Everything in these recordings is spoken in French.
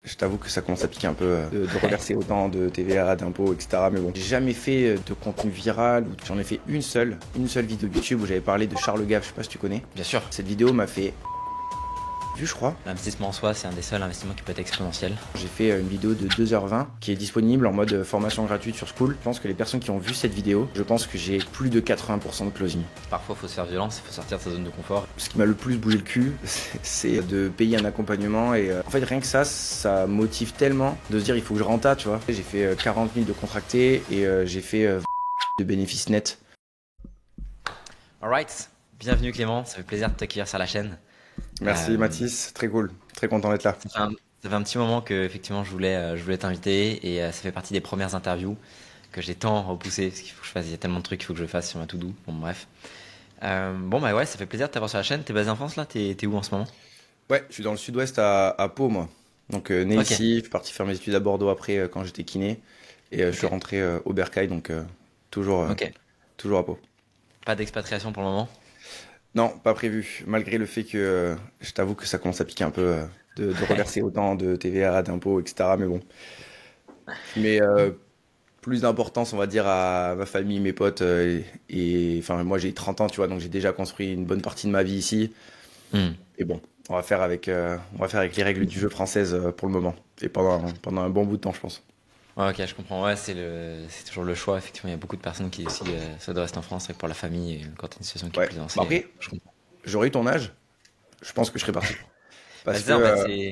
Je t'avoue que ça commence à piquer un peu de reverser autant de TVA, d'impôts, etc. Mais bon, j'ai jamais fait de contenu viral. J'en ai fait une seule vidéo YouTube où j'avais parlé de Charles Gave, je sais pas si tu connais. Bien sûr. Cette vidéo m'a fait vu, je crois. L'investissement en soi, c'est un des seuls investissements qui peut être exponentiel. J'ai fait une vidéo de 2h20 qui est disponible en mode formation gratuite sur School. Je pense que les personnes qui ont vu cette vidéo, je pense que j'ai plus de 80% de closing. Parfois, il faut se faire violence, il faut sortir de sa zone de confort. Ce qui m'a le plus bougé le cul, c'est de payer un accompagnement et en fait rien que ça motive tellement de se dire il faut que je renta, tu vois. J'ai fait 40 000 de contractés et j'ai fait de bénéfices nets. Alright, bienvenue Clément, ça fait plaisir de t'accueillir sur la chaîne. Merci Mathis, très cool, très content d'être là. Ça fait un petit moment que effectivement je voulais t'inviter et ça fait partie des premières interviews que j'ai tant repoussé parce qu'il faut que je fasse, il y a tellement de trucs qu'il faut que je fasse sur ma to-do. Bon bref. Ouais, ça fait plaisir de t'avoir sur la chaîne. T'es basé en France là? T'es où en ce moment? Ouais, je suis dans le sud-ouest à Pau moi. Donc né Ok. ici, je suis parti faire mes études à Bordeaux après quand j'étais kiné et je suis Ok. rentré au Bercail donc toujours, Ok. toujours à Pau. Pas d'expatriation pour le moment? Non, pas prévu. Malgré le fait que je t'avoue que ça commence à piquer un peu de reverser autant de TVA, d'impôts, etc. Mais bon. Mais plus d'importance, on va dire, à ma famille, mes potes. Enfin, moi, j'ai 30 ans, tu vois, donc j'ai déjà construit une bonne partie de ma vie ici. Hmm. Et bon, on va faire avec les règles du jeu françaises pour le moment. Et pendant un bon bout de temps, je pense. Ouais, ok, je comprends. Ouais, c'est toujours le choix. Effectivement, il y a beaucoup de personnes qui aussi souhaitent rester en France, avec pour la famille, et quand tu as une situation qui est Ouais. plus avancée. Bon, après, Je comprends. j'aurais eu ton âge, je pense que je serais parti. Bah, Parce c'est que, ça, en fait, c'est.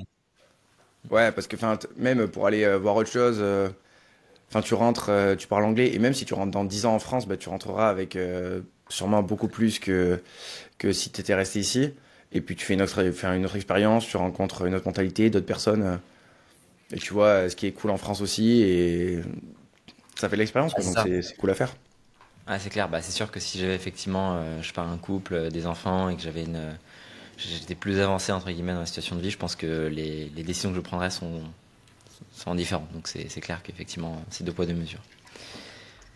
ouais, parce que, enfin, même pour aller voir autre chose. Enfin, tu rentres, tu parles anglais, et même si tu rentres dans 10 ans en France, bah, tu rentreras avec sûrement beaucoup plus que si tu étais resté ici. Et puis tu fais une autre expérience, tu rencontres une autre mentalité, d'autres personnes. Et tu vois ce qui est cool en France aussi, et ça fait de l'expérience, Ah, quoi, c'est donc ça. c'est cool à faire. Ah, c'est clair. Bah, c'est sûr que si j'avais effectivement, je pars un couple, des enfants et que j'étais plus avancé entre guillemets dans la situation de vie, je pense que les décisions que je prendrais sont différentes. Donc c'est clair qu'effectivement, c'est deux poids deux mesures.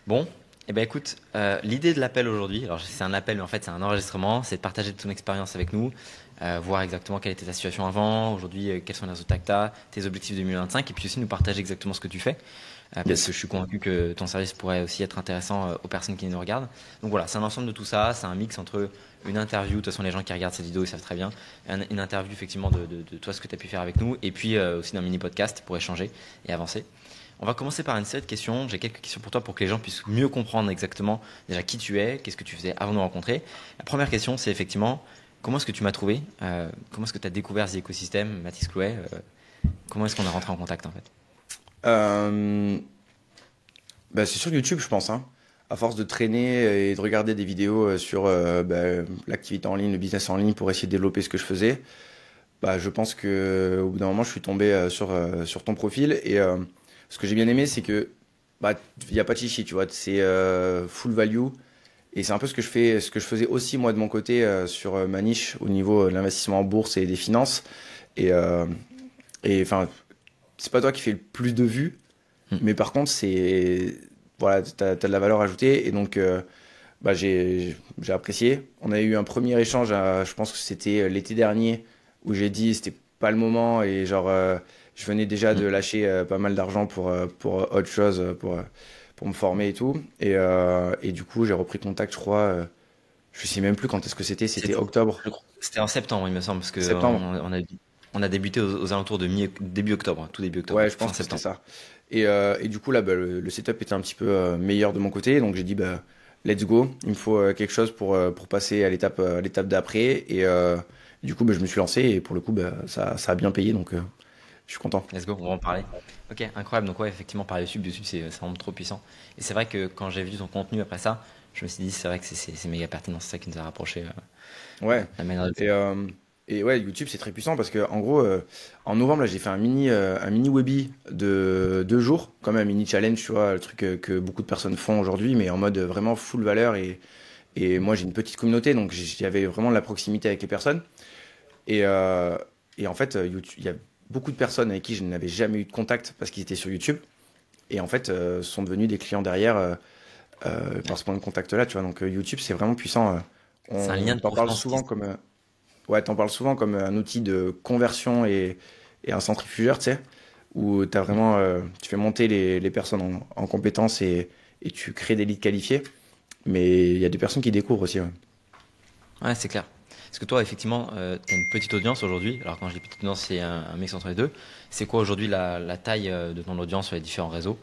Bon, eh ben écoute, l'idée de l'appel aujourd'hui, alors c'est un appel, mais en fait c'est un enregistrement, c'est de partager ton expérience avec nous, voir exactement quelle était ta situation avant, aujourd'hui quels sont les résultats que tu as, tes objectifs 2025, et puis aussi nous partager exactement ce que tu fais, parce Yes. que je suis convaincu que ton service pourrait aussi être intéressant aux personnes qui nous regardent. Donc voilà, c'est un ensemble de tout ça, c'est un mix entre une interview, de toute façon les gens qui regardent cette vidéo ils savent très bien, une interview effectivement de toi, ce que tu as pu faire avec nous, et puis aussi d'un mini podcast pour échanger et avancer. On va commencer par une série de questions. J'ai quelques questions pour toi pour que les gens puissent mieux comprendre exactement déjà qui tu es, qu'est-ce que tu faisais avant de nous rencontrer. La première question, c'est effectivement comment est-ce que tu m'as trouvé, comment est-ce que tu as découvert The Ecosystem, Mathis Clouet, comment est-ce qu'on a rentré en contact en fait? Euh, Bah, c'est sur YouTube, je pense, hein. À force de traîner et de regarder des vidéos sur l'activité en ligne, le business en ligne pour essayer de développer ce que je faisais, bah, je pense que au bout d'un moment, je suis tombé sur ton profil et ce que j'ai bien aimé, c'est que bah, il y a pas de chichi, tu vois, c'est full value et c'est un peu ce que je faisais aussi moi de mon côté sur ma niche au niveau de l'investissement en bourse et des finances et enfin, c'est pas toi qui fais le plus de vues, Hmm. mais par contre, voilà, t'as de la valeur ajoutée et donc bah, j'ai apprécié. On a eu un premier échange, je pense que c'était l'été dernier, où j'ai dit c'était pas le moment et genre je venais déjà Hmm. de lâcher pas mal d'argent pour autre chose, pour me former et tout. Et du coup, j'ai repris contact, je crois, je sais même plus quand est-ce que c'était C'était octobre, je crois- c'était en septembre, il me semble, parce que septembre. on a débuté aux alentours de début octobre, hein, tout début octobre, Ouais, je fin pense que c'était septembre. ça. Et du coup, là, bah, le setup était un petit peu meilleur de mon côté. Donc, j'ai dit, bah, let's go. Il me faut quelque chose pour passer à l'étape d'après. Et du coup, bah, je me suis lancé. Et pour le coup, bah, ça a bien payé. Donc, je suis content. Let's go, on va en parler. Ok, incroyable. Donc ouais, effectivement, par YouTube, c'est vraiment trop puissant. Et c'est vrai que quand j'ai vu ton contenu après ça, je me suis dit, c'est vrai que c'est méga pertinent. C'est ça qui nous a rapprochés, Ouais. la manière de Et, faire. euh, et ouais, YouTube, c'est très puissant parce que, en gros, en novembre, là, j'ai fait un mini webi de 2 jours. Comme un mini challenge, tu vois, le truc que beaucoup de personnes font aujourd'hui, mais en mode vraiment full valeur. Et moi, j'ai une petite communauté. Donc, j'avais vraiment de la proximité avec les personnes. Et, euh, et en fait, YouTube, il y a beaucoup de personnes avec qui je n'avais jamais eu de contact parce qu'ils étaient sur YouTube. Et en fait, sont devenus des clients derrière par ce point de contact-là, tu vois. Donc YouTube, c'est vraiment puissant. C'est un lien On de t'en parle confiance qui. souvent comme, ouais, t'en parles souvent comme un outil de conversion et un centrifugeur, tu sais. où tu fais monter les personnes en compétences et tu crées des leads qualifiés. Mais il y a des personnes qui découvrent aussi. Ouais. Ouais, c'est clair. Parce que toi, effectivement, tu as une petite audience aujourd'hui. Alors, quand je dis petite audience, c'est un mix entre les deux. C'est quoi aujourd'hui la taille de ton audience sur les différents réseaux?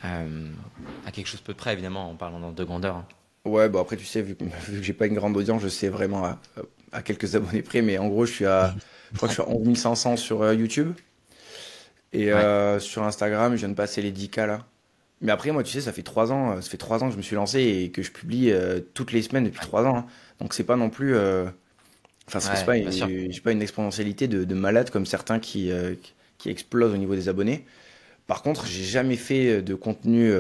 À quelque chose peu près, évidemment, en parlant de grandeur, hein. Ouais, bon après tu sais, vu que j'ai pas une grande audience, je sais vraiment à quelques abonnés près, mais en gros je crois que je suis à 11 500 sur YouTube et Ouais, sur Instagram, je viens de passer les 10K là. Mais après moi tu sais, ça fait 3 ans que je me suis lancé et que je publie toutes les semaines depuis 3 ans, hein. Donc c'est pas non plus, enfin c'est ouais, pas, bien sûr. j'ai pas une exponentialité de malade comme certains qui explosent au niveau des abonnés. Par contre, j'ai jamais fait de contenu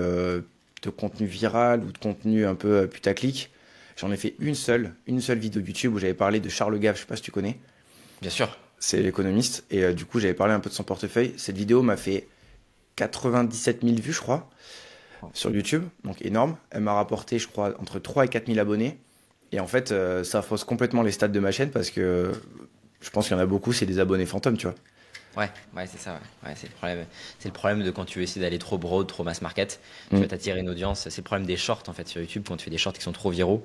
viral ou de contenu un peu putaclic. J'en ai fait une seule vidéo YouTube où j'avais parlé de Charles Gave, je sais pas si tu connais, Bien sûr. c'est l'économiste, et du coup j'avais parlé un peu de son portefeuille. Cette vidéo m'a fait 97 000 vues, je crois, sur YouTube, donc énorme. Elle m'a rapporté, je crois, entre 3 et 4 000 abonnés. Et en fait, ça fausse complètement les stats de ma chaîne parce que je pense qu'il y en a beaucoup, c'est des abonnés fantômes, tu vois. Ouais, ouais, c'est ça. Ouais. Ouais, c'est le problème. C'est le problème de quand tu veux essayer d'aller trop broad, trop mass market. Tu Mm. vas t'attirer une audience. C'est le problème des shorts en fait sur YouTube. Quand tu fais des shorts qui sont trop viraux,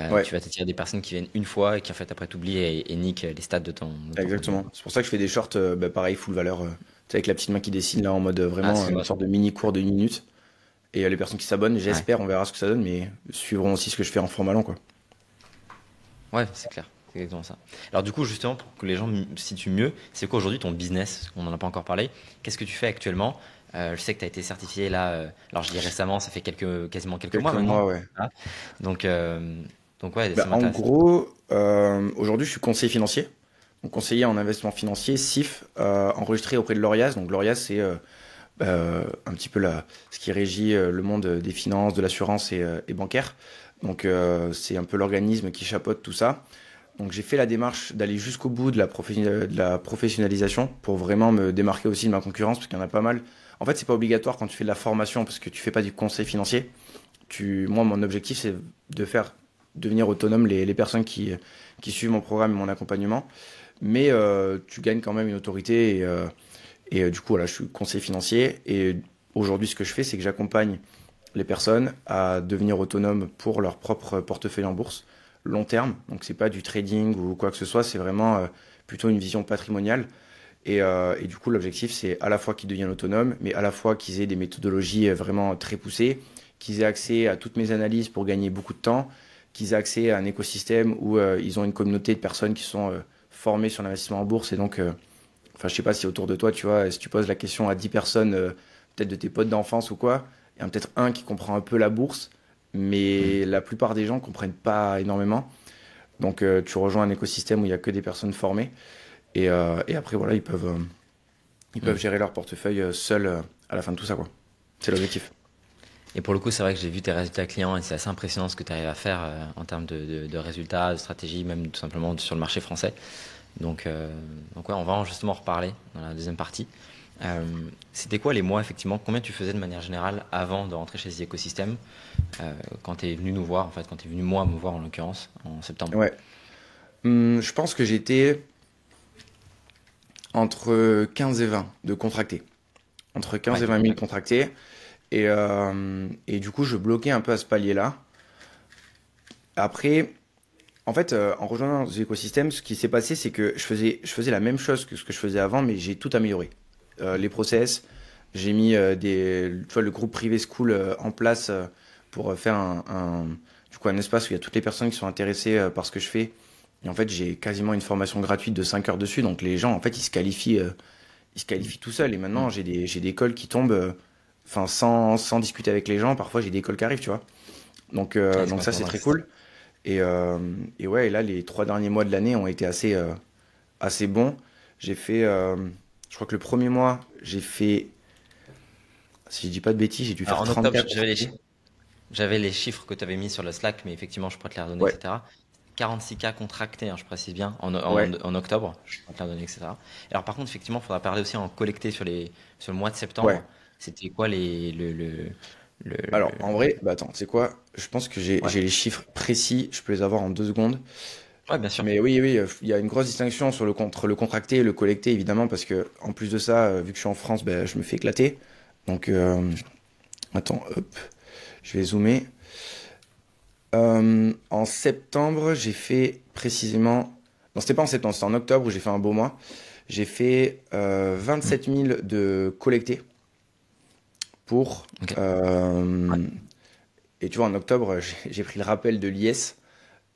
Ouais, tu vas t'attirer des personnes qui viennent une fois et qui en fait après t'oublient et niquent les stats de ton contenu. exactement. C'est pour ça que je fais des shorts, bah, pareil, full valeur, tu sais, avec la petite main qui dessine là en mode Ah, vraiment c'est une moi ça. sorte de mini cours de 1 minute. Et les personnes qui s'abonnent, Ouais, j'espère, on verra ce que ça donne, mais suivront aussi ce que je fais en format long, quoi. ouais, c'est clair. C'est exactement ça. Alors du coup, justement, pour que les gens me situent mieux, c'est quoi aujourd'hui ton business? On n'en a pas encore parlé. Qu'est-ce que tu fais actuellement? Je sais que tu as été certifié là, alors je dis récemment, ça fait quasiment quelques mois Quelques maintenant. mois, ouais. Voilà. Donc, euh, donc ouais, ça Bah, en m'intéresse. gros, aujourd'hui, je suis conseiller financier. Donc, conseiller en investissement financier, CIF, enregistré auprès de l'ORIAS. Donc, l'ORIAS, c'est un petit peu ce qui régit le monde des finances, de l'assurance et bancaire. Donc, c'est un peu l'organisme qui chapeaute tout ça. Donc, j'ai fait la démarche d'aller jusqu'au bout de la professionnalisation pour vraiment me démarquer aussi de ma concurrence, parce qu'il y en a pas mal. En fait, c'est pas obligatoire quand tu fais de la formation, parce que tu fais pas du conseil financier. Moi, mon objectif, c'est de faire devenir autonome les personnes qui suivent mon programme et mon accompagnement. Mais tu gagnes quand même une autorité et du coup, voilà, je suis conseiller financier. Et aujourd'hui, ce que je fais, c'est que j'accompagne les personnes à devenir autonomes pour leur propre portefeuille en bourse, long terme. Donc, c'est pas du trading ou quoi que ce soit, c'est vraiment plutôt une vision patrimoniale. Et du coup, l'objectif, c'est à la fois qu'ils deviennent autonomes, mais à la fois qu'ils aient des méthodologies vraiment très poussées, qu'ils aient accès à toutes mes analyses pour gagner beaucoup de temps, qu'ils aient accès à un écosystème où ils ont une communauté de personnes qui sont formées sur l'investissement en bourse. Et donc, enfin, je sais pas si autour de toi, tu vois, si tu poses la question à 10 personnes, peut-être de tes potes d'enfance ou quoi, il y en a peut-être un qui comprend un peu la bourse, Hmm. mais la plupart des gens comprennent pas énormément. Donc, tu rejoins un écosystème où il y a que des personnes formées. Et après, voilà, ils peuvent Hmm. gérer leur portefeuille seuls à la fin de tout ça, quoi. C'est l'objectif. Et pour le coup, c'est vrai que j'ai vu tes résultats clients et c'est assez impressionnant ce que tu arrives à faire en termes de résultats, de stratégie, même tout simplement sur le marché français. Donc ouais, on va justement en reparler dans la deuxième partie. Euh, C'était quoi les mois, effectivement, combien tu faisais de manière générale avant de rentrer chez The Ecosystem, quand tu es venu nous voir, en fait, quand tu es venu moi me voir en l'occurrence, en septembre? Ouais. Je pense que j'étais entre 15 et 20 de contractés. Entre Ouais, 15 et de 20 000 contact. contractés. Et du coup, je bloquais un peu à ce palier-là. Après, en fait, en rejoignant The Ecosystem, ce qui s'est passé, c'est que je faisais la même chose que ce que je faisais avant, mais j'ai tout amélioré. Les process, j'ai mis tu vois, le groupe privé school en place pour faire du coup, un espace où il y a toutes les personnes qui sont intéressées par ce que je fais. Et en fait, j'ai quasiment une formation gratuite de 5 heures dessus. Donc les gens, en fait, ils se qualifient tout seuls. Et maintenant, j'ai des calls qui tombent, enfin, sans discuter avec les gens. Parfois, j'ai des calls qui arrivent, tu vois. Ouais, c'est Donc ça, c'est complètement très dingue. cool. Et ouais, et là, les 3 derniers mois de l'année ont été assez bons. J'ai fait, je crois que le premier mois, j'ai fait, si je dis pas de bêtises, j'ai dû Alors, faire en 30 octobre, cas contractés. j'avais les chiffres que tu avais mis sur le Slack, mais effectivement, je pourrais te les redonner, Ouais, etc. 46 cas contractés, hein, je précise bien, ouais, en octobre, je pourrais te les redonner, etc. Alors, par contre, effectivement, il faudra parler aussi en collecté sur le mois de ouais. septembre. C'était quoi le, Alors, en vrai, bah attends, tu sais quoi? Je pense que ouais, j'ai les chiffres précis. Je peux les avoir en 2 secondes. Ouais, bien sûr. Mais oui, oui, il y a une grosse distinction entre le contracté et le collecté, évidemment, parce que en plus de ça, vu que je suis en France, ben, je me fais éclater. Donc, attends, hop, je vais zoomer. En septembre, j'ai fait précisément. Non, c'était pas en septembre, c'était en octobre où j'ai fait un beau mois. J'ai fait 27 000 de collectés pour. Ok. Ouais. Et tu vois, en octobre, j'ai pris le rappel de l'IS.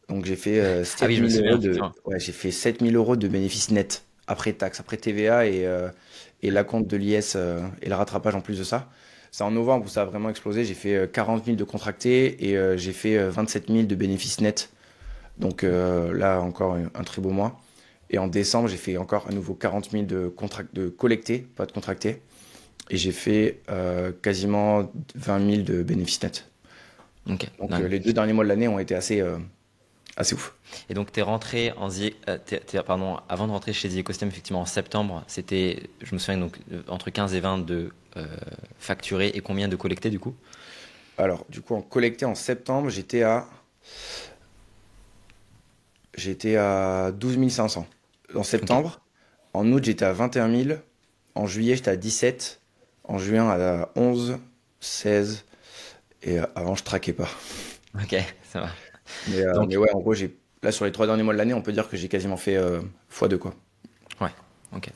Donc j'ai fait Ah oui, 7 je me 000 souviens, euros de. effectivement. Ouais, j'ai fait 7 000 euros de bénéfices nets après taxe, après TVA et l'acompte de l'IS et le rattrapage en plus de ça. C'est en novembre où ça a vraiment explosé. J'ai fait 40 000 de contractés et j'ai fait 27 000 de bénéfices nets. Donc là, encore un très beau mois. Et en décembre, j'ai fait encore à nouveau 40 000 de collectés, pas de contractés. Et j'ai fait quasiment 20 000 de bénéfices nets. Ok, Donc dingue. les 2 derniers mois de l'année ont été assez ouf. Et donc, tu es rentré pardon, avant de rentrer chez The Ecosystem, effectivement, en septembre, c'était, je me souviens, donc, entre 15 et 20 de facturés et combien de collectés, du coup? Alors, du coup, en collecté en septembre, j'étais à 12 500. En Ok, septembre, en août, j'étais à 21 000. En juillet, j'étais à 17. En juin, à 11, 16. Et avant, je traquais pas. ok, ça va. Mais Donc, ouais, en gros, là, sur les 3 derniers mois de l'année, on peut dire que j'ai quasiment fait x2, quoi. ouais, ok.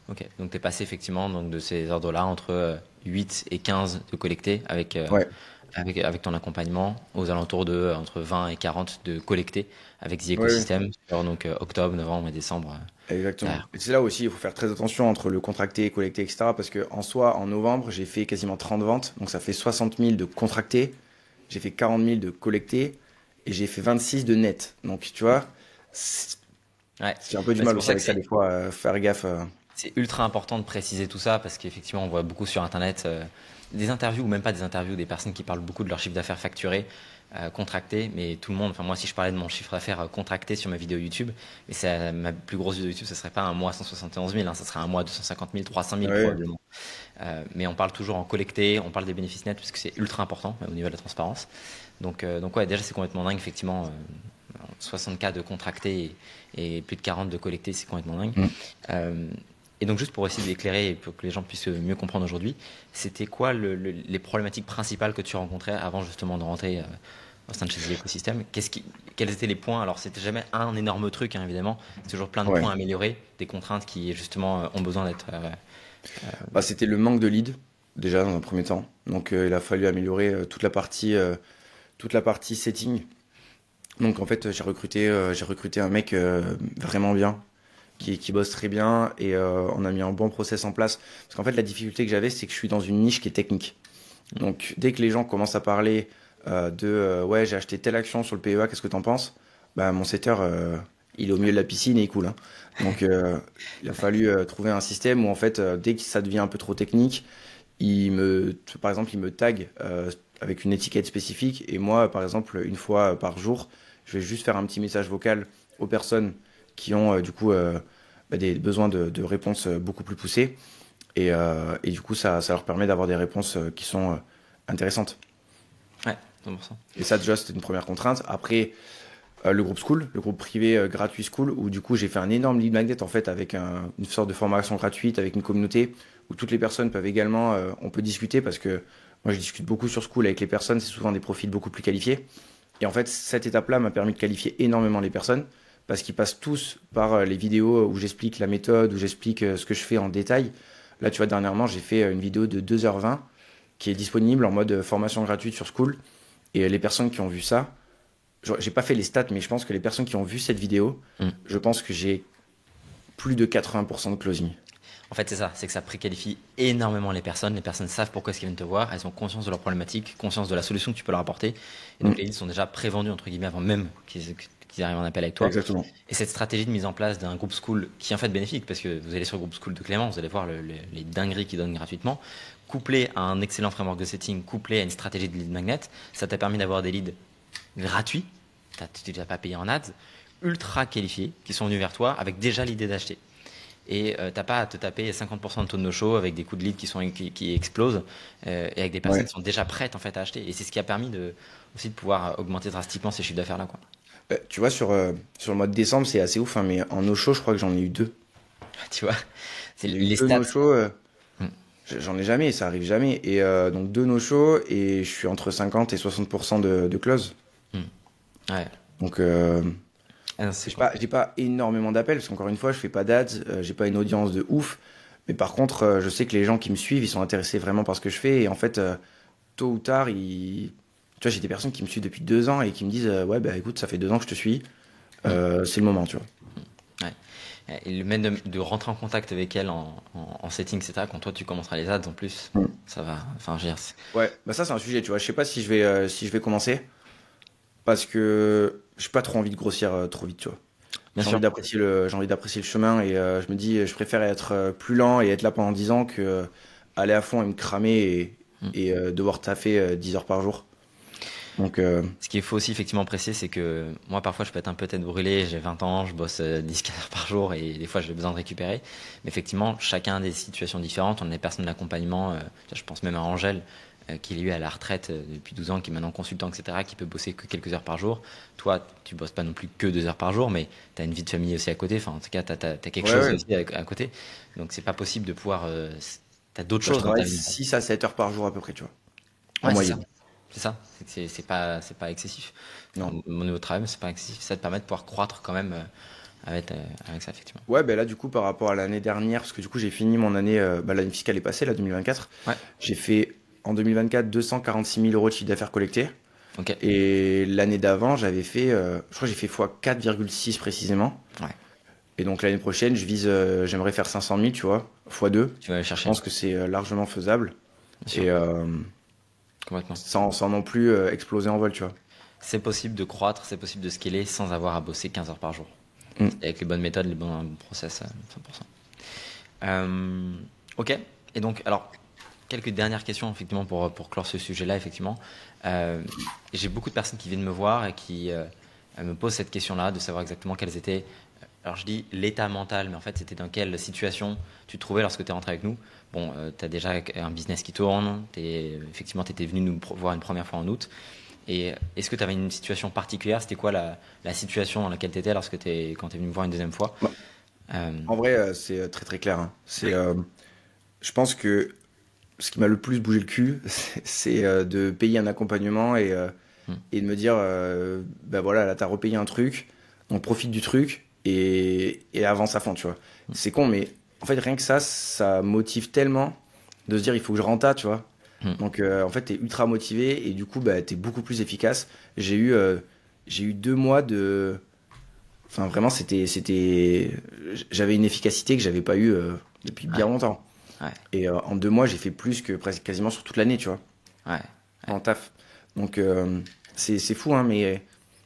Ok, donc tu es passé effectivement donc, de ces ordres-là entre 8 et 15 de collectés Ouais, avec ton accompagnement aux alentours de entre 20 et 40 de collectés avec The ouais, ouais, Ecosystem sur donc, octobre, novembre et décembre exactement. derrière. Et c'est là aussi, il faut faire très attention entre le contracté et collecté, etc. Parce que en soi, en novembre, j'ai fait quasiment 30 ventes. Donc ça fait 60 000 de contractés. J'ai fait 40 000 de collectés. Et j'ai fait 26 de net. Donc tu vois, c'est- Ouais, j'ai un peu du bah, c'est mal pour aussi ça que avec ça des fois, faire gaffe. c'est ultra important de préciser tout ça parce qu'effectivement, on voit beaucoup sur Internet des interviews ou même pas des interviews, des personnes qui parlent beaucoup de leur chiffre d'affaires facturé, contracté, mais tout le monde, enfin moi si je parlais de mon chiffre d'affaires contracté sur ma vidéo YouTube, mais ma plus grosse vidéo YouTube, ce serait pas un mois 171 000, hein, ça serait un mois 250 000, 300 000 Ouais, probablement. Mais on parle toujours en collecté, on parle des bénéfices nets parce que c'est ultra important au niveau de la transparence. Donc ouais, déjà c'est complètement dingue, effectivement, 60K de contracté et plus de 40 de collecté, c'est complètement dingue. Mm. Euh, et donc juste pour essayer d'éclairer et pour que les gens puissent mieux comprendre aujourd'hui, c'était quoi les problématiques principales que tu rencontrais avant justement de rentrer au sein de chez The Ecosystem? Quels étaient les points? Alors c'était jamais un énorme truc, hein, évidemment, c'est toujours plein de Ouais. points à améliorer, des contraintes qui justement ont besoin d'être... Bah, c'était le manque de lead, déjà, dans un premier temps. Donc il a fallu améliorer toute la partie setting. Donc en fait, j'ai recruté un mec vraiment bien, qui bosse très bien, et on a mis un bon process en place. Parce qu'en fait, la difficulté que j'avais, c'est que je suis dans une niche qui est technique. Donc dès que les gens commencent à parler ouais, j'ai acheté telle action sur le PEA, qu'est-ce que t'en penses? Bah mon setter, il est au milieu de la piscine et il coule, hein. Donc il a fallu trouver un système où en fait, dès que ça devient un peu trop technique, par exemple, il me tag avec une étiquette spécifique. Et moi, par exemple, une fois par jour, je vais juste faire un petit message vocal aux personnes qui ont du coup bah, des besoins de réponses beaucoup plus poussées. Et du coup, ça leur permet d'avoir des réponses qui sont intéressantes. Ouais, 100%. Et ça, déjà, c'était une première contrainte. Après, le groupe School, le groupe privé gratuit School, où du coup, j'ai fait un énorme lead magnet en fait avec une sorte de formation gratuite, avec une communauté où toutes les personnes peuvent également, on peut discuter parce que moi, je discute beaucoup sur School avec les personnes, c'est souvent des profils beaucoup plus qualifiés. Et en fait, cette étape-là m'a permis de qualifier énormément les personnes parce qu'ils passent tous par les vidéos où j'explique la méthode, où j'explique ce que je fais en détail. Là, tu vois, dernièrement, j'ai fait une vidéo de 2h20 qui est disponible en mode formation gratuite sur School. Et les personnes qui ont vu ça, j'ai pas fait les stats, mais je pense que les personnes qui ont vu cette vidéo, Mm. je pense que j'ai plus de 80% de closing. En fait, c'est ça, c'est que ça préqualifie énormément les personnes. Les personnes savent pourquoi est-ce qu'elles viennent te voir, elles ont conscience de leurs problématiques, conscience de la solution que tu peux leur apporter. Et donc, Mm. les leads sont déjà prévendus, entre guillemets, avant même qu'ils arrivent en appel avec toi. Exactement. Et cette stratégie de mise en place d'un groupe school qui est en fait bénéfique, parce que vous allez sur le groupe school de Clément, vous allez voir les dingueries qu'ils donnent gratuitement, couplé à un excellent framework de setting, couplé à une stratégie de lead magnet, ça t'a permis d'avoir des leads gratuits, tu n'as pas payé en ads, ultra qualifiés, qui sont venus vers toi avec déjà l'idée d'acheter. Et t'as pas à te taper 50% de taux de no-show avec des coûts de lead qui explosent et avec des personnes Ouais. qui sont déjà prêtes en fait à acheter. Et c'est ce qui a permis aussi de pouvoir augmenter drastiquement ces chiffres d'affaires là, quoi. Tu vois, sur le mois de décembre, c'est assez ouf, hein, mais en no-show, je crois que j'en ai eu deux. Tu vois, c'est J'ai eu les deux stats. no-show, Hmm. j'en ai jamais, ça arrive jamais. Et donc deux no-show, et je suis entre 50 et 60% de close. Hmm. Ouais. Donc, Ah non, c'est j'ai pas énormément d'appels, parce qu'encore une fois, je fais pas d'ads, j'ai pas une audience de ouf. Mais par contre, je sais que les gens qui me suivent, ils sont intéressés vraiment par ce que je fais. Et en fait, tôt ou tard, tu vois, j'ai des personnes qui me suivent depuis 2 ans et qui me disent, ouais, bah écoute, ça fait 2 ans que je te suis. Hmm. C'est le moment, tu vois. Ouais. Et le même de rentrer en contact avec elle en setting, etc. Quand toi tu commenceras les ads en plus, Mm. ça va. Enfin, je veux dire, Ouais, bah ça, c'est un sujet, tu vois. Je sais pas si je vais commencer, parce que j'ai pas trop envie de grossir trop vite, tu vois. bien sûr. J'ai envie d'apprécier le chemin, et je me dis, je préfère être plus lent et être là pendant 10 ans que aller à fond et me cramer Mm. et devoir taffer 10 heures par jour. Donc, Ce qu'il faut aussi effectivement préciser, c'est que moi parfois je peux être un peu tête brûlée, j'ai 20 ans, je bosse 10-15 heures par jour et des fois j'ai besoin de récupérer. Mais effectivement, chacun a des situations différentes, on a des personnes d'accompagnement, je pense même à Angèle, qui est lui à la retraite depuis 12 ans, qui est maintenant consultant, etc., qui peut bosser que quelques heures par jour. Toi, tu bosses pas non plus que 2 heures par jour, mais tu as une vie de famille aussi à côté, enfin en tout cas t'as quelque ouais, chose ouais. aussi à côté. Donc c'est pas possible de pouvoir... t'as d'autres Moi, je choses dans ta travaille vie. 6 à 7 heures par jour à peu près, tu vois, en Ouais, c'est ça. moyenne. C'est ça. C'est pas excessif. Non. Mon niveau de travail, c'est pas excessif. Ça te permet de pouvoir croître quand même avec ça, effectivement. Ouais, ben là, du coup, par rapport à l'année dernière, parce que du coup, j'ai fini mon année, l'année fiscale est passée, là, 2024. Ouais. J'ai fait, en 2024, 246 000 euros de chiffre d'affaires collecté. Ok. Et l'année d'avant, j'avais fait, je crois que j'ai fait fois 4,6 précisément. Ouais. Et donc, l'année prochaine, j'aimerais faire 500 000, tu vois, fois 2. Tu vas aller Je chercher. pense que c'est largement faisable. Bien sûr. Et Complètement. sans non plus exploser en vol, tu vois. C'est possible de croître, c'est possible de scaler sans avoir à bosser 15 heures par jour. Mm. Avec les bonnes méthodes, les bons process, 100%. Ok. Et donc, alors, quelques dernières questions, effectivement, pour clore ce sujet-là, effectivement. J'ai beaucoup de personnes qui viennent me voir et qui me posent cette question-là, de savoir exactement quelles étaient. Alors, je dis l'état mental, mais en fait, c'était dans quelle situation tu te trouvais lorsque tu es rentré avec nous. Bon, tu as déjà un business qui tourne, effectivement, tu étais venu nous voir une première fois en août. Et est-ce que tu avais une situation particulière? C'était quoi la situation dans laquelle tu étais quand tu es venu me voir une deuxième fois? Bah, Euh, en vrai, c'est très très clair, hein. Je pense que ce qui m'a le plus bougé le cul, c'est de payer un accompagnement hmm, et de me dire, bah voilà, là, t'as repayé un truc, donc profite du truc et avance à fond, tu vois. C'est con, mais en fait, rien que ça motive tellement de se dire, il faut que je renta, tu vois. hmm. Donc, en fait, t'es ultra motivé et du coup, bah, t'es beaucoup plus efficace. J'ai eu 2 mois de. Enfin, vraiment, j'avais une efficacité que j'avais pas eu depuis bien Ouais, longtemps. ouais, Et en 2 mois, j'ai fait plus que presque quasiment sur toute l'année, tu vois, ouais, en taf. Donc, c'est fou, hein, mais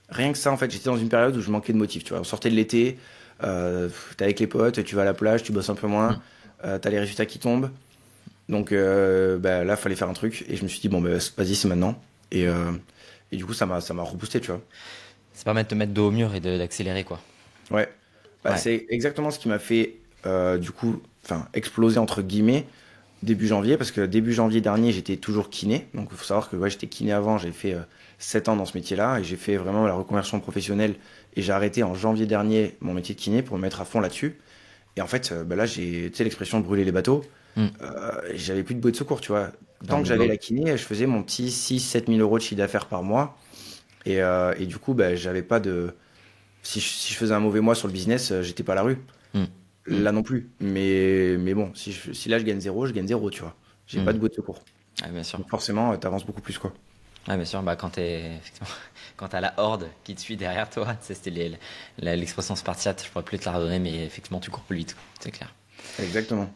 rien que ça, en fait, j'étais dans une période où je manquais de motif, tu vois. On sortait de l'été, t'es avec les potes, tu vas à la plage, tu bosses un peu moins, hmm. t'as les résultats qui tombent. Donc, bah, là, fallait faire un truc. Et je me suis dit, bon, bah, vas-y, c'est maintenant. Et du coup, ça m'a reboosté, tu vois. Ça permet de te mettre dos au mur et d'accélérer, quoi. Ouais. Bah, Ouais. c'est exactement ce qui m'a fait, du coup, enfin, exploser, entre guillemets, début janvier, parce que début janvier dernier, j'étais toujours kiné. Donc, il faut savoir que ouais, j'étais kiné avant, j'ai fait 7 ans dans ce métier-là, et j'ai fait vraiment la reconversion professionnelle, et j'ai arrêté en janvier dernier mon métier de kiné pour me mettre à fond là-dessus. Et en fait, bah là, tu sais, l'expression brûler les bateaux, Hmm. j'avais plus de bouée de secours, tu vois. Dans Tant le que j'avais boulot. la kiné, je faisais mon petit 6 000 à 7 000 euros de chiffre d'affaires par mois, et du coup, bah, j'avais pas de. Si je faisais un mauvais mois sur le business, j'étais pas à la rue. Hmm. Hmm. Là non plus. Mais bon, si là je gagne zéro, tu vois. J'ai pas Hmm. de boîte de secours. Ouais, bien sûr. Donc forcément, t'avances beaucoup plus, quoi. Ouais, bien sûr. Bah, effectivement, quand t'as la horde qui te suit derrière toi, tu sais, c'était l'expression spartiate, je pourrais plus te la redonner, mais effectivement, tu cours plus vite, quoi. C'est clair. Exactement.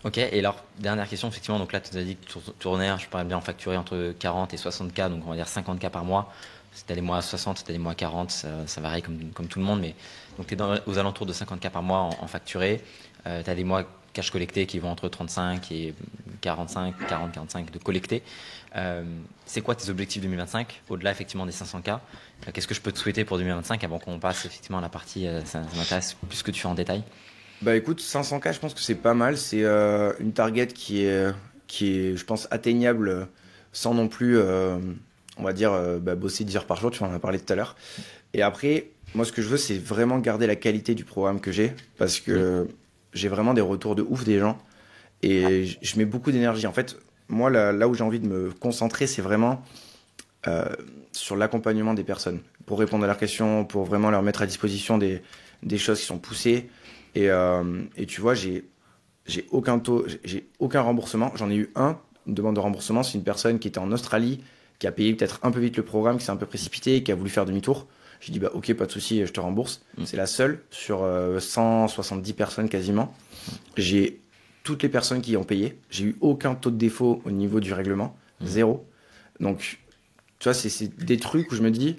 Ok, et alors, dernière question, effectivement, donc là, tu nous as dit que tu tournais, je pourrais bien en facturer entre 40 et 60 k, donc on va dire 50 k par mois. Si t'as des mois à 60, si t'as des mois à 40, ça varie comme tout le monde, mais donc tu es aux alentours de 50 k par mois en facturé. Tu as des mois cash collectés qui vont entre 35 et 45, 40, 45 de collectés. C'est quoi tes objectifs 2025, au-delà effectivement des 500 k? Qu'est-ce que je peux te souhaiter pour 2025 avant qu'on passe effectivement à la partie, ça m'intéresse plus que tu fais en détail. Bah écoute, 500K, je pense que c'est pas mal. C'est une target qui est, je pense, atteignable sans non plus, on va dire, bah, bosser 10 heures par jour. Tu en as parlé tout à l'heure. Et après, moi, ce que je veux, c'est vraiment garder la qualité du programme que j'ai, parce que j'ai vraiment des retours de ouf des gens, et je mets beaucoup d'énergie. En fait, moi, là où j'ai envie de me concentrer, c'est vraiment euh, sur l'accompagnement des personnes, pour répondre à leurs questions, pour vraiment leur mettre à disposition des choses qui sont poussées. Et tu vois, j'ai aucun taux, j'ai aucun remboursement. J'en ai eu une demande de remboursement. C'est une personne qui était en Australie, qui a payé peut-être un peu vite le programme, qui s'est un peu précipité et qui a voulu faire demi-tour. J'ai dit, bah ok, pas de souci, je te rembourse. C'est la seule sur 170 personnes quasiment. J'ai toutes les personnes qui ont payé. J'ai eu aucun taux de défaut au niveau du règlement, zéro. Donc, tu vois, c'est des trucs où je me dis,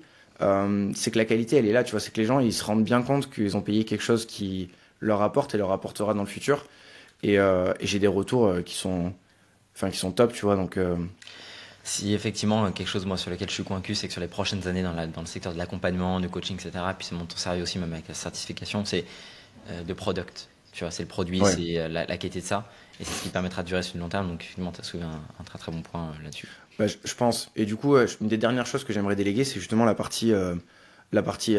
c'est que la qualité, elle est là. Tu vois, c'est que les gens, ils se rendent bien compte qu'ils ont payé quelque chose qui leur apporte et leur apportera dans le futur. Et j'ai des retours qui sont top, tu vois. Donc, Si effectivement, quelque chose moi sur lequel je suis convaincu, c'est que sur les prochaines années dans le secteur de l'accompagnement, du coaching, etc., puis c'est mon ton sérieux aussi, même avec la certification, c'est de product. Tu vois, c'est le produit, ouais. c'est la qualité de ça, et c'est ce qui permettra de durer sur le long terme. Donc, finalement, tu as soulevé un très très bon point là-dessus. Bah, je pense. Et du coup, une des dernières choses que j'aimerais déléguer, c'est justement la partie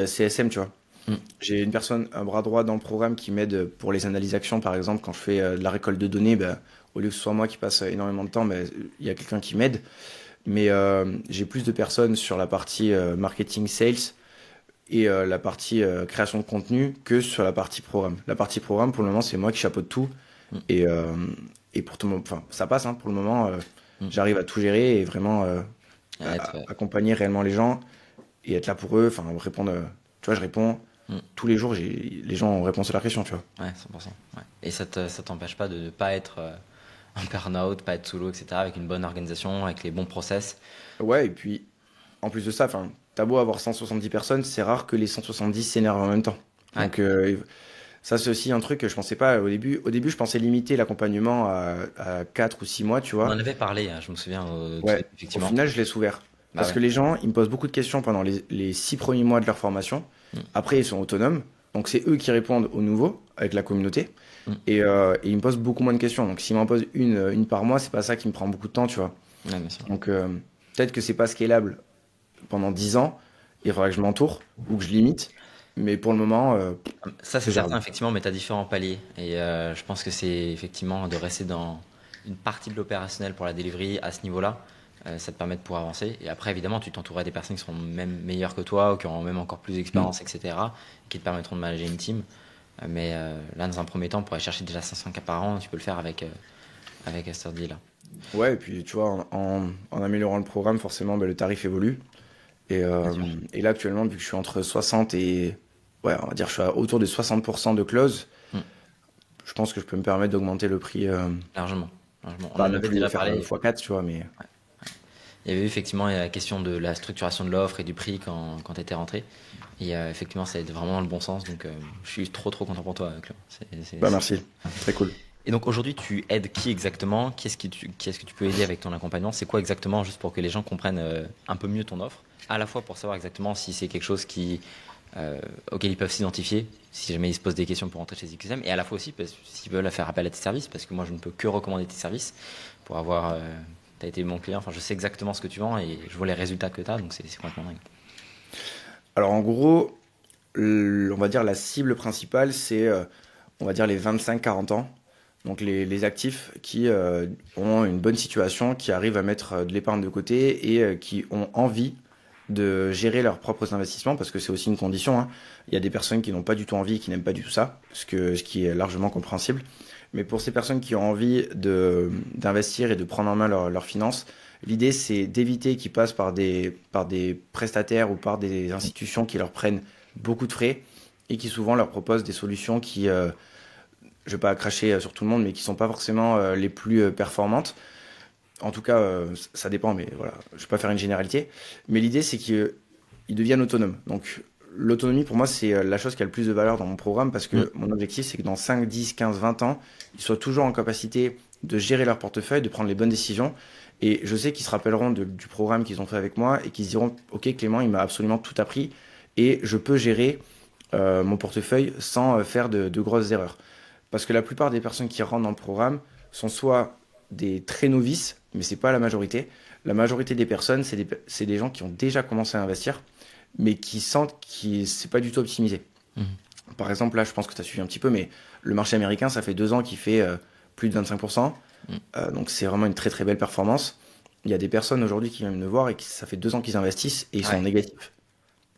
CSM, tu vois. Mm. J'ai une personne, un bras droit dans le programme qui m'aide pour les analyses actions, par exemple, quand je fais de la récolte de données, bah, au lieu que ce soit moi qui passe énormément de temps, bah, il y a quelqu'un qui m'aide. Mais j'ai plus de personnes sur la partie marketing, sales et la partie création de contenu que sur la partie programme. La partie programme, pour le moment, c'est moi qui chapeaute tout. Mm. Et, euh, et pour tout le moment, enfin, ça passe, hein, pour le moment. Mm. J'arrive à tout gérer et vraiment À être, accompagner réellement les gens et être là pour eux. Enfin, répondre. Tu vois, je réponds mm. tous les jours. Les gens ont réponse à leurs questions, tu vois. Ouais, 100%. Ouais. Et ça t'empêche pas de ne pas être en burn-out, pas être sous l'eau, etc., avec une bonne organisation, avec les bons process. Ouais, et puis en plus de ça, enfin, t'as beau avoir 170 personnes, c'est rare que les 170 s'énervent en même temps. Ouais. Donc ça, c'est aussi un truc que je pensais pas au début. Au début, je pensais limiter l'accompagnement à 4 ou 6 mois, tu On en vois. avait parlé, hein, je me souviens, Ouais, au effectivement. final, je laisse ouvert. Bah Parce ouais. que les gens, ils me posent beaucoup de questions pendant les 6 premiers mois de leur formation. Mm. Après, ils sont autonomes. Donc, c'est eux qui répondent aux nouveaux avec la communauté. Mm. Et ils me posent beaucoup moins de questions. Donc, s'ils m'en posent une par mois, c'est pas ça qui me prend beaucoup de temps, tu vois. Ouais, bien sûr. Donc, peut-être que c'est pas scalable pendant 10 ans. Il faudra que je m'entoure ou que je limite. Mais pour le moment, Ça, c'est c'est certain, gérable. effectivement, mais tu as différents paliers. Et je pense que c'est effectivement de rester dans une partie de l'opérationnel pour la delivery à ce niveau-là. Ça te permet de pouvoir avancer. Et après, évidemment, tu t'entoureras des personnes qui seront même meilleures que toi ou qui auront même encore plus Mm. d'expérience, etc., qui te permettront de manager une team. Mais là, dans un premier temps, pour aller chercher déjà 500 cas par an, tu peux le faire avec Asterdi là. Ouais, et puis, tu vois, en améliorant le programme, forcément, bah, le tarif évolue. Et, Bien euh, sûr. et là, actuellement, vu que je suis entre 60 et. Ouais, on va dire, je suis autour de 60% de clause. Mm. Je pense que je peux me permettre d'augmenter le prix. Largement. Largement. On Pas en non avait plus déjà faire parlé. x4, tu vois, mais. Il y avait eu effectivement la question de la structuration de l'offre et du prix quand tu étais rentré. Et effectivement, ça a été vraiment dans le bon sens. Donc, je suis trop, trop content pour toi, Clément. Bah, merci. Très cool. Et donc, aujourd'hui, tu aides qui exactement? Qui est-ce que tu peux aider avec ton accompagnement? C'est quoi exactement, juste pour que les gens comprennent un peu mieux ton offre? À la fois pour savoir exactement si c'est quelque chose auquel ils peuvent s'identifier, si jamais ils se posent des questions pour rentrer chez XM, et à la fois aussi s'ils veulent faire appel à tes services, parce que moi, je ne peux que recommander tes services pour avoir. Tu as été mon client, enfin, je sais exactement ce que tu vends et je vois les résultats que tu as, donc c'est complètement dingue. Alors, en gros, on va dire la cible principale, c'est, on va dire, les 25-40 ans. Donc, les actifs qui ont une bonne situation, qui arrivent à mettre de l'épargne de côté et qui ont envie de gérer leurs propres investissements, parce que c'est aussi une condition, hein. Il y a des personnes qui n'ont pas du tout envie, qui n'aiment pas du tout ça, ce qui est largement compréhensible. Mais pour ces personnes qui ont envie d'investir et de prendre en main leurs finances, l'idée c'est d'éviter qu'ils passent par des prestataires ou par des institutions qui leur prennent beaucoup de frais et qui souvent leur proposent des solutions qui, je vais pas cracher sur tout le monde, mais qui sont pas forcément les plus performantes. En tout cas, ça dépend, mais voilà, je vais pas faire une généralité. Mais l'idée, c'est qu'ils deviennent autonomes. Donc, l'autonomie, pour moi, c'est la chose qui a le plus de valeur dans mon programme parce Mm. que mon objectif, c'est que dans 5, 10, 15, 20 ans, ils soient toujours en capacité de gérer leur portefeuille, de prendre les bonnes décisions. Et je sais qu'ils se rappelleront du programme qu'ils ont fait avec moi et qu'ils se diront, OK, Clément, il m'a absolument tout appris et je peux gérer mon portefeuille sans faire de grosses erreurs. Parce que la plupart des personnes qui rentrent dans le programme sont soit des très novices, mais c'est pas la majorité. La majorité des personnes, c'est des gens qui ont déjà commencé à investir, mais qui sentent que c'est pas du tout optimisé. Mhm. Par exemple, là, je pense que tu as suivi un petit peu, mais le marché américain, ça fait 2 ans qu'il fait plus de 25%. Donc, c'est vraiment une très, très belle performance. Il y a des personnes aujourd'hui qui viennent me voir et ça fait 2 ans qu'ils investissent et ils sont Ouais. négatifs.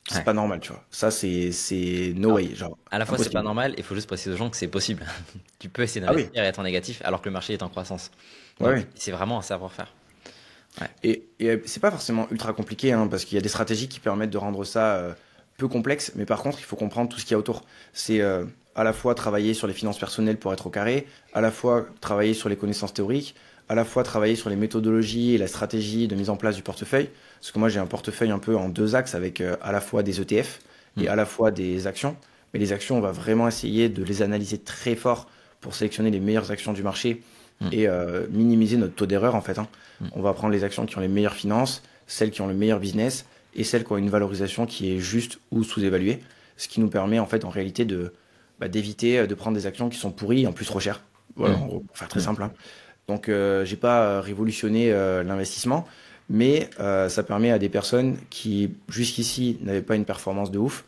C'est Ouais. pas normal, tu vois. Ça, c'est no Alors, way, genre, à la fois, c'est pas impossible. normal, il faut juste préciser aux gens que c'est possible. Tu peux essayer Ah oui, d'investir et être en négatif alors que le marché est en croissance. ouais, Donc, ouais. c'est vraiment un savoir-faire. Ouais. Et c'est pas forcément ultra compliqué, hein, parce qu'il y a des stratégies qui permettent de rendre ça peu complexe, mais par contre, il faut comprendre tout ce qu'il y a autour. C'est à la fois travailler sur les finances personnelles pour être au carré, à la fois travailler sur les connaissances théoriques, à la fois travailler sur les méthodologies et la stratégie de mise en place du portefeuille. Parce que moi, j'ai un portefeuille un peu en deux axes avec à la fois des ETF et Mm. à la fois des actions. Mais les actions, on va vraiment essayer de les analyser très fort pour sélectionner les meilleures actions du marché Mm. et minimiser notre taux d'erreur en fait, hein. Mm. On va prendre les actions qui ont les meilleures finances, celles qui ont le meilleur business et celles qui ont une valorisation qui est juste ou sous-évaluée. Ce qui nous permet en fait en réalité d'éviter de prendre des actions qui sont pourries et en plus trop chères. Voilà, Mm. en gros, pour faire très Mm. simple, hein. Donc j'ai pas révolutionné l'investissement, mais ça permet à des personnes qui jusqu'ici n'avaient pas une performance de ouf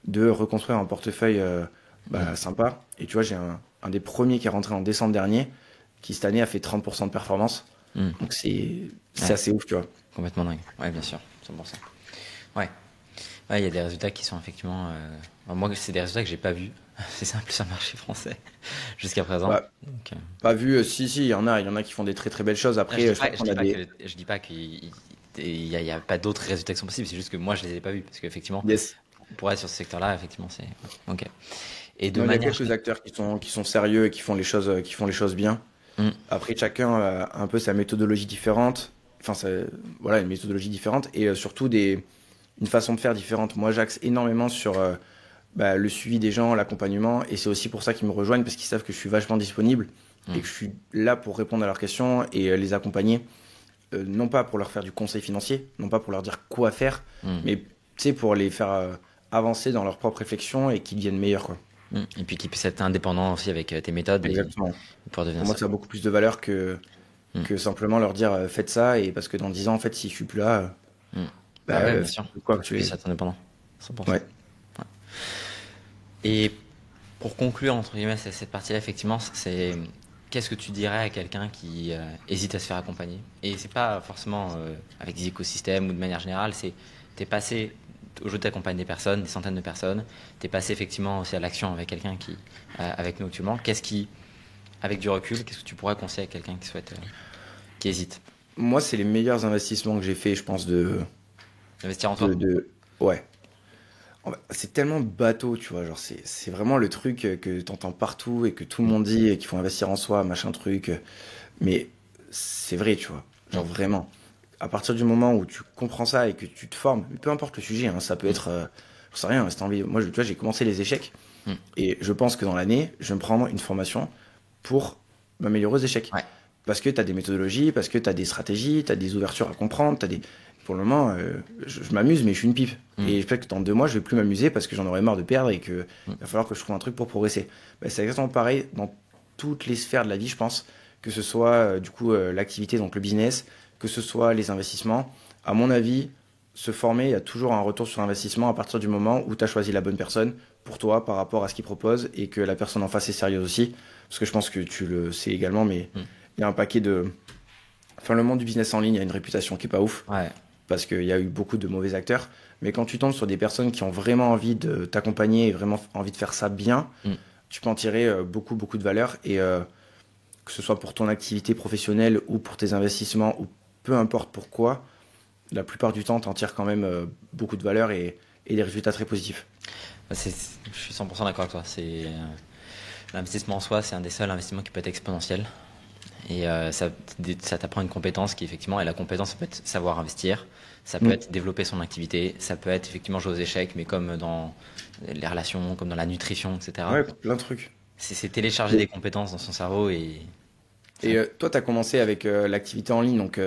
de reconstruire un portefeuille Mm. sympa. Et tu vois, j'ai un des premiers qui est rentré en décembre dernier, qui cette année a fait 30% de performance. Mm. Donc c'est Ouais, assez ouf, tu vois. complètement dingue. Ouais, bien sûr, 100%. Ouais. Ouais, il y a des résultats qui sont effectivement. Moi, c'est des résultats que j'ai pas vus. C'est simple sur le marché français jusqu'à présent. Bah, Donc, pas vu, si, il y en a qui font des très très belles choses. je Après, dis je pense pas, qu'on a des. je dis pas qu'il y a pas d'autres résultats qui sont possibles. C'est juste que moi, je les ai pas vus parce qu'effectivement, Yes. pour être sur ce secteur-là, effectivement, c'est. Ok. Et de Non, il y a manière quelques générale. acteurs qui sont sérieux et qui font les choses bien. Mm. Après, chacun a un peu sa méthodologie différente. Enfin, voilà, une méthodologie différente et surtout une façon de faire différente. Moi, j'axe énormément sur le suivi des gens, l'accompagnement, et c'est aussi pour ça qu'ils me rejoignent, parce qu'ils savent que je suis vachement disponible et Mm. que je suis là pour répondre à leurs questions et les accompagner, non pas pour leur faire du conseil financier, non pas pour leur dire quoi faire, Mm. mais tu sais, pour les faire avancer dans leur propre réflexion et qu'ils deviennent meilleurs, quoi. Mm. Et puis qu'ils puissent être indépendants aussi avec tes méthodes et Exactement. pouvoir devenir Pour moi, ça. ça a beaucoup plus de valeur Mm. que simplement leur dire faites ça, et parce que dans 10 ans, en fait, si je suis plus là, Mm. Bah ouais, bien faites sûr. quoi Faut que que tu tu puisses es. être indépendant. 100%. Ouais. Ouais. Et pour conclure, entre guillemets, cette partie-là, effectivement, c'est qu'est-ce que tu dirais à quelqu'un qui hésite à se faire accompagner? Et c'est pas forcément avec des écosystèmes ou de manière générale, t'es passé, aujourd'hui t'accompagnes des personnes, des centaines de personnes, t'es passé effectivement aussi à l'action avec quelqu'un qui, avec nous actuellement. Avec du recul, qu'est-ce que tu pourrais conseiller à quelqu'un qui souhaite, qui hésite? Moi, c'est les meilleurs investissements que j'ai fait, je pense, Investir en de, toi? de... Ouais. C'est tellement bateau, tu vois, genre c'est vraiment le truc que t'entends partout et que tout le Mm. monde dit et qu'il faut investir en soi, machin truc. Mais c'est vrai, tu vois, genre Mm. vraiment. À partir du moment où tu comprends ça et que tu te formes, peu importe le sujet, hein, ça peut être, j'en sais rien, si t'as envie. Moi, tu vois, j'ai commencé les échecs Mm. et je pense que dans l'année, je vais me prendre une formation pour m'améliorer aux échecs. Ouais. Parce que tu as des méthodologies, parce que tu as des stratégies, tu as des ouvertures à comprendre, t'as des... Pour le moment, je m'amuse, mais je suis une pipe. Mm. Et j'espère que dans 2 mois, je vais plus m'amuser parce que j'en aurai marre de perdre et qu'il Mm. va falloir que je trouve un truc pour progresser. C'est exactement pareil dans toutes les sphères de la vie, je pense. Que ce soit du coup l'activité, donc le business, que ce soit les investissements. À mon avis, se former, il y a toujours un retour sur investissement à partir du moment où tu as choisi la bonne personne pour toi par rapport à ce qu'il propose et que la personne en face est sérieuse aussi. Parce que je pense que tu le sais également, mais Mm. il y a un paquet de... Enfin, le monde du business en ligne a une réputation qui est pas ouf Ouais. parce qu'il y a eu beaucoup de mauvais acteurs. Mais quand tu tombes sur des personnes qui ont vraiment envie de t'accompagner et vraiment envie de faire ça bien, Mm. tu peux en tirer beaucoup, beaucoup de valeur. Et que ce soit pour ton activité professionnelle ou pour tes investissements ou peu importe pourquoi, la plupart du temps, tu en tires quand même beaucoup de valeur et des résultats très positifs. Je suis 100% d'accord avec toi. L'investissement en soi, c'est un des seuls investissements qui peut être exponentiel. Et ça t'apprend une compétence qui, effectivement, et la compétence, ça peut être savoir investir, ça peut Mm. être développer son activité, ça peut être effectivement jouer aux échecs, mais comme dans les relations, comme dans la nutrition, etc. Ouais, plein de trucs. C'est télécharger des compétences dans son cerveau et. Et toi, tu as commencé avec l'activité en ligne, donc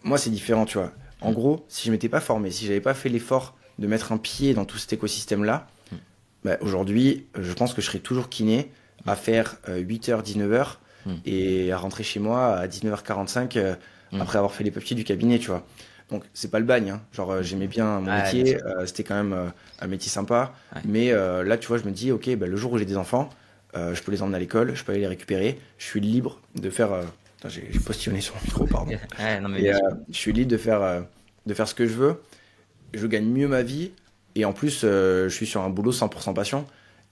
moi, c'est différent, tu vois. En Mm. gros, si je m'étais pas formé, si j'avais pas fait l'effort de mettre un pied dans tout cet écosystème-là, aujourd'hui, je pense que je serais toujours kiné à faire 8h, 19h Mm. et à rentrer chez moi à 19h45 Mm. après avoir fait les papiers du cabinet, tu vois. Donc, c'est pas le bagne, hein. Genre, j'aimais bien mon Ouais, bien métier, sûr. c'était quand même un métier sympa. Ouais. Mais là, tu vois, je me dis, ok, bah, le jour où j'ai des enfants, je peux les emmener à l'école, je peux aller les récupérer. Je suis libre de faire. Putain, j'ai postillonné sur le micro, pardon. Ouais, non, mais Et bien sûr. je suis libre de faire ce que je veux. Je gagne mieux ma vie. Et en plus, je suis sur un boulot 100% passion.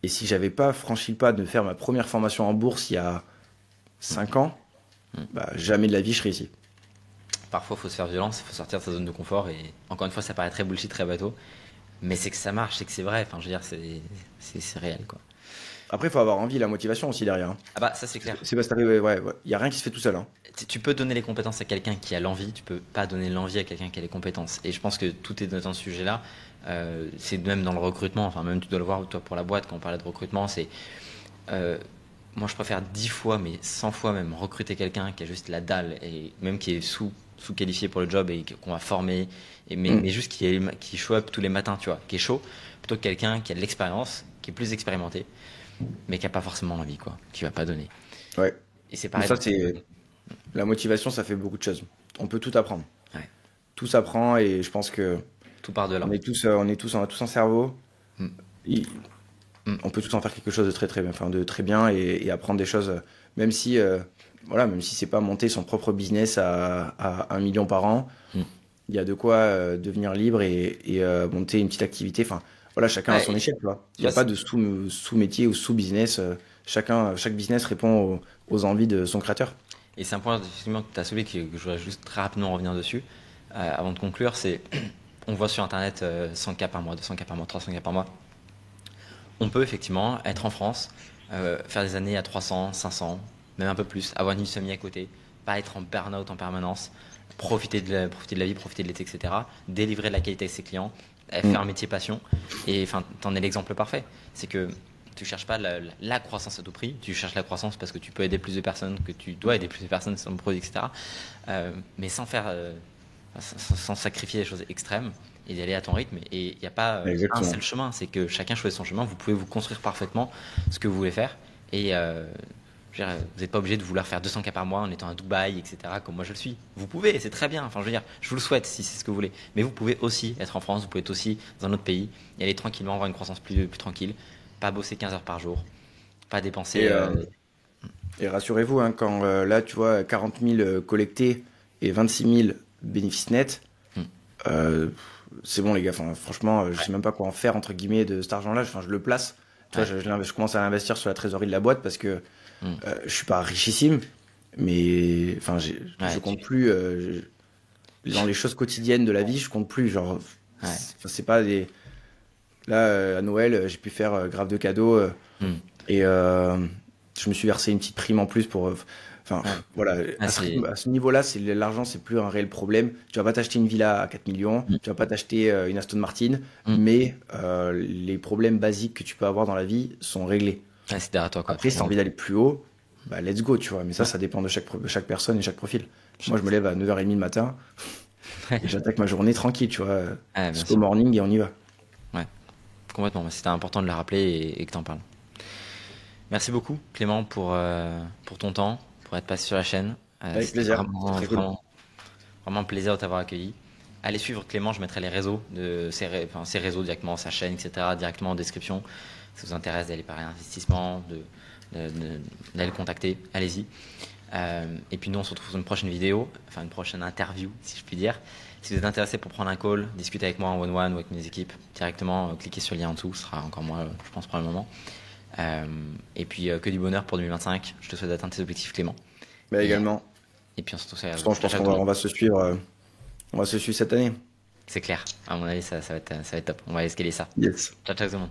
Et si j'avais pas franchi le pas de faire ma première formation en bourse il y a 5 ans, bah, jamais de la vie je serais ici. Parfois, il faut se faire violence, il faut sortir de sa zone de confort. Et encore une fois, ça paraît très bullshit, très bateau. Mais c'est que ça marche, c'est que c'est vrai. Enfin, je veux dire, c'est réel, quoi. Après, il faut avoir envie, la motivation aussi derrière, hein. Ah bah, ça, c'est clair. C'est parce que t'arrives, ouais, ouais. Il y a rien qui se fait tout seul, hein. Tu peux donner les compétences à quelqu'un qui a l'envie, tu peux pas donner l'envie à quelqu'un qui a les compétences. Et je pense que tout est dans ce sujet-là. C'est même dans le recrutement, enfin même tu dois le voir toi pour la boîte quand on parlait de recrutement, c'est moi je préfère 10 fois, mais 100 fois même recruter quelqu'un qui a juste la dalle et même qui est sous-qualifié pour le job et qu'on va former, mais juste qui show up tous les matins, tu vois, qui est chaud, plutôt que quelqu'un qui a de l'expérience, qui est plus expérimenté, mais qui a pas forcément l'envie, quoi, qui va pas donner. Ouais. Et c'est Mais pareil. ça, c'est. La motivation, ça fait beaucoup de choses. On peut tout apprendre. Ouais, Tout s'apprend et je pense que tout part de là. on a tous un cerveau. Mm. Il- Mm. On peut tous en faire quelque chose de très très bien, enfin de très bien et apprendre des choses, même si voilà, même si c'est pas monter son propre business à 1 million par an, Mm. il y a de quoi devenir libre et monter une petite activité. Enfin voilà, chacun a Ouais, son échelle, tu vois. Il tu n'y a vois, pas de sous-métier ou sous-business. Chaque business répond aux envies de son créateur. et c'est un point effectivement que tu as soulevé que je voudrais juste très rapidement revenir dessus avant de conclure, c'est on voit sur internet 100 cas par mois, 200 cas par mois, 300 cas par mois. On peut effectivement être en France, faire des années à 300, 500, même un peu plus, avoir une vie de famille à côté, pas être en burn-out en permanence, profiter de la vie, profiter de l'été, etc. Délivrer de la qualité à ses clients, faire un métier passion. Et enfin, t'en es l'exemple parfait. C'est que tu cherches pas la croissance à tout prix, tu cherches la croissance parce que tu peux aider plus de personnes, que tu dois aider plus de personnes sur le produit, etc. Mais sans faire, sans sacrifier les choses extrêmes et d'y aller à ton rythme. Et il n'y a pas un Exactement. seul chemin, c'est que chacun choisit son chemin. Vous pouvez vous construire parfaitement ce que vous voulez faire. Et je veux dire, vous n'êtes pas obligé de vouloir faire 200 cas par mois en étant à Dubaï, etc., comme moi je le suis. Vous pouvez, c'est très bien. Enfin, je veux dire, je vous le souhaite si c'est ce que vous voulez. Mais vous pouvez aussi être en France, vous pouvez être aussi dans un autre pays et aller tranquillement avoir une croissance plus tranquille. Pas bosser 15 heures par jour, pas dépenser. Et, et rassurez-vous, hein, quand là, tu vois, 40 000 collectés et 26 000 bénéfices nets, Hmm. euh, c'est bon, les gars. Enfin, franchement, je sais même pas quoi en faire, entre guillemets, de cet argent-là. Enfin, je le place. Tu vois, Ouais. je commence à l'investir sur la trésorerie de la boîte parce que Hmm. je suis pas richissime, mais enfin, Ouais, je compte plus dans les choses quotidiennes de la vie. Je compte plus. Genre, Ouais. c'est pas des. Là, à Noël, j'ai pu faire grave de cadeaux Hmm. et je me suis versé une petite prime en plus pour. Enfin, Ouais. voilà. Ah, À ce niveau-là, l'argent, c'est plus un réel problème. Tu vas pas t'acheter une villa à 4 millions, Hmm. tu vas pas t'acheter une Aston Martin, Hmm. mais les problèmes basiques que tu peux avoir dans la vie sont réglés. Ouais, c'est derrière toi, quoi. Après, si tu as envie d'aller plus haut, bah let's go, tu vois. Mais ça dépend de chaque personne et chaque profil. Moi, je me lève à 9h30 le matin Ouais. et j'attaque ma journée tranquille, tu vois. Ouais, bien Slow sûr. morning et on y va. Ouais, complètement. C'était important de le rappeler et que tu en parles. Merci beaucoup, Clément, pour ton temps, pour être passé sur la chaîne. Avec C'était plaisir. vraiment, Très cool. vraiment un plaisir de t'avoir accueilli. Allez suivre Clément, je mettrai les réseaux de ses réseaux directement, sa chaîne, etc., directement en description. Si ça vous intéresse d'aller parler investissement, d'aller le contacter, allez-y. Et puis nous, on se retrouve dans une prochaine vidéo, enfin une prochaine interview, si je puis dire. Si vous êtes intéressé pour prendre un call, discuter avec moi en one-one ou avec mes équipes, directement, cliquez sur le lien en dessous, ce sera encore moi, je pense, pour le moment. Et puis que du bonheur pour 2025. Je te souhaite d'atteindre tes objectifs, Clément. Mais également, Et puis on se retrouve. je pense qu'on va se suivre. On va se suivre cette année. C'est clair. À mon avis, ça va être top. On va escalader ça. Yes. Ciao, ciao tout le monde.